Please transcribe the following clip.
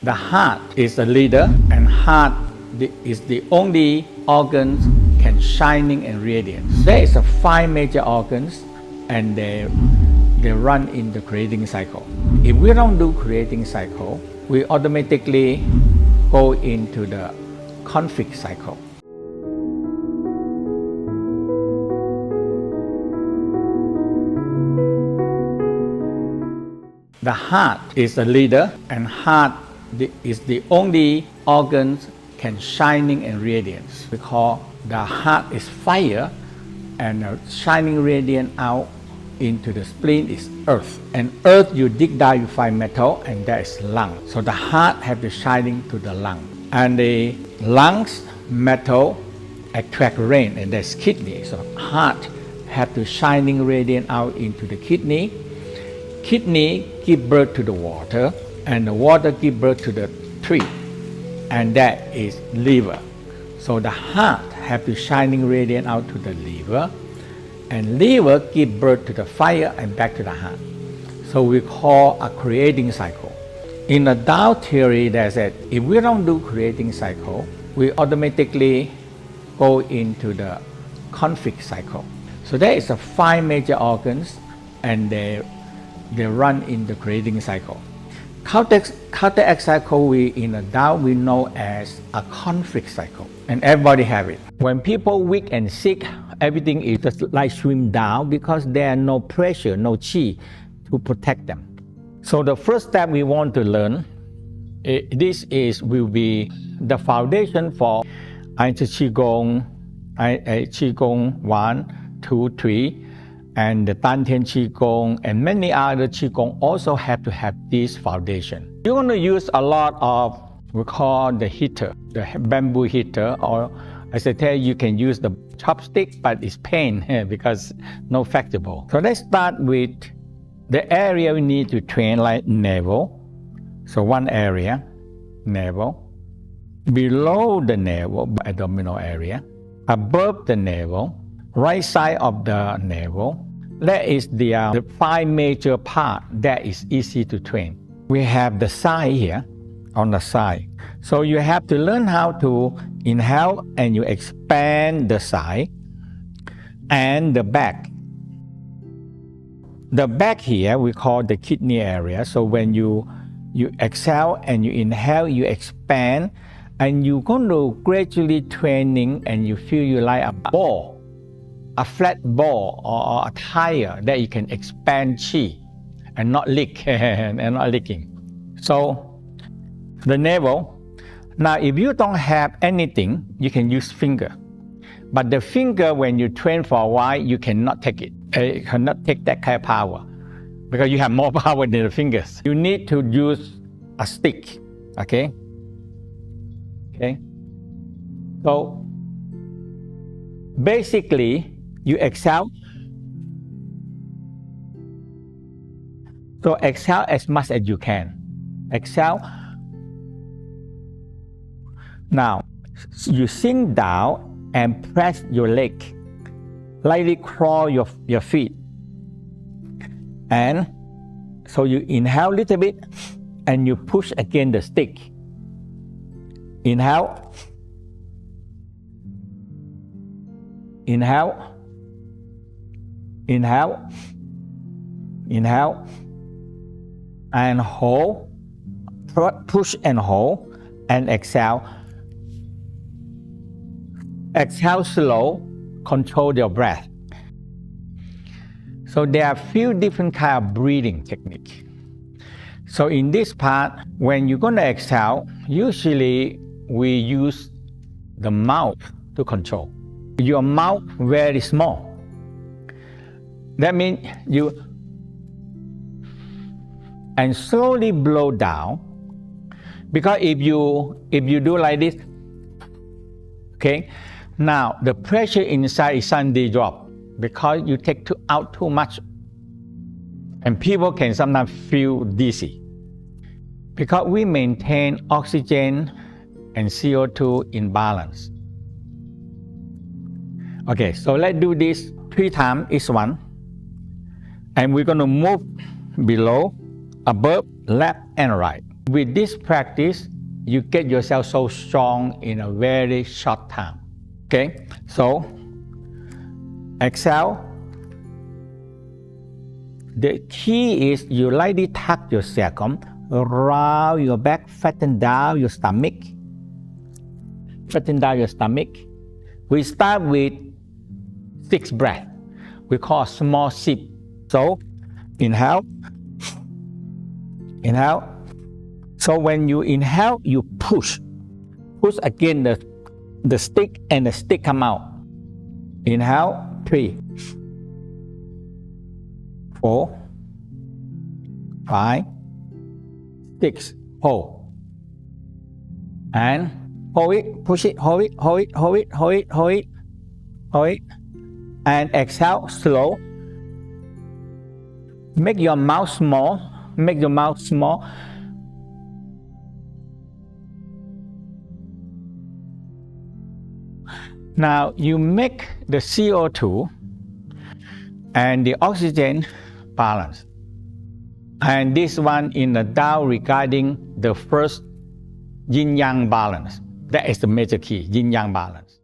The heart is the leader, and heart is the only organ can shining and radiant. There is 5 major organs, and they run in the creating cycle. If we don't do creating cycle, we automatically go into the conflict cycle. The heart is the leader, and heart is the only organ can shining and radiance, because the heart is fire, and shining radiant out into the spleen is earth. And earth, you dig down, you find metal, and that is lung. So the heart have the shining to the lung, and the lungs, metal, attract rain, and that's kidney. So heart have the shining radiant out into the kidney. Kidney give birth to the water, and the water give birth to the tree, and that is liver. So the heart have the shining radiant out to the liver, and liver give birth to the fire and back to the heart. So we call a creating cycle. In the Tao theory, they said if we don't do creating cycle, we automatically go into the conflict cycle. So there is 5 major organs, and they run in the creating cycle. Counteract cycle, in the Tao we know as a conflict cycle, and everybody have it. When people weak and sick, everything is just like swim down because there are no pressure, no chi to protect them. So the first step we want to learn, will be the foundation for Qigong, Qigong 1, 2, 3, and the Dantian Qigong, and many other Qigong also have to have this foundation. You're going to use a lot of, we call the heater, the bamboo heater, or as I tell you, you can use the chopstick, but it's pain because no flexible. So let's start with the area we need to train, like navel. So one area, navel. Below the navel, abdominal area. Above the navel, right side of the navel, that is the 5 major part that is easy to train. We have the side here, on the side. So you have to learn how to inhale and you expand the side and the back. The back here we call the kidney area. So when you exhale and you inhale, you expand, and you're going to gradually training, and you feel you like a ball, a flat ball or a tire that you can expand chi and not leak and not leaking. So the navel. Now if you don't have anything, you can use finger. But the finger, when you train for a while, you cannot take it. You cannot take that kind of power because you have more power than the fingers. You need to use a stick, okay? Okay. So basically, you exhale. So exhale as much as you can. Exhale. Now, you sink down and press your leg. Lightly crawl your feet. And so you inhale a little bit and you push against the stick. Inhale. Inhale. Inhale. Inhale. And hold. Push and hold. And exhale. Exhale slow. Control your breath. So there are a few different kind of breathing techniques. So in this part, when you're going to exhale, usually we use the mouth to control. Your mouth very small. That means you and slowly blow down. Because if you do like this, okay, now the pressure inside is suddenly drop because you take out too much, and people can sometimes feel dizzy. Because we maintain oxygen and CO2 in balance. Okay, so let's do this 3 times each one. And we're going to move below, above, left, and right. With this practice, you get yourself so strong in a very short time. Okay, so exhale. The key is you lightly tuck your sacrum, round your back, flatten down your stomach. Flatten down your stomach. We start with 6 breaths. We call small sip. So inhale. Inhale. So when you inhale, you push. Push again the stick, and the stick come out. Inhale, 3, 4, 5, 6. Hold. And hold it, push it, hold it, hold it, hold it, hold it, hold it, hold it. And exhale, slow. Make your mouth small. Make your mouth small. Now you make the CO2 and the oxygen balance. And this one in the Tao regarding the first Yin-yang balance. That is the major key, Yin-yang balance.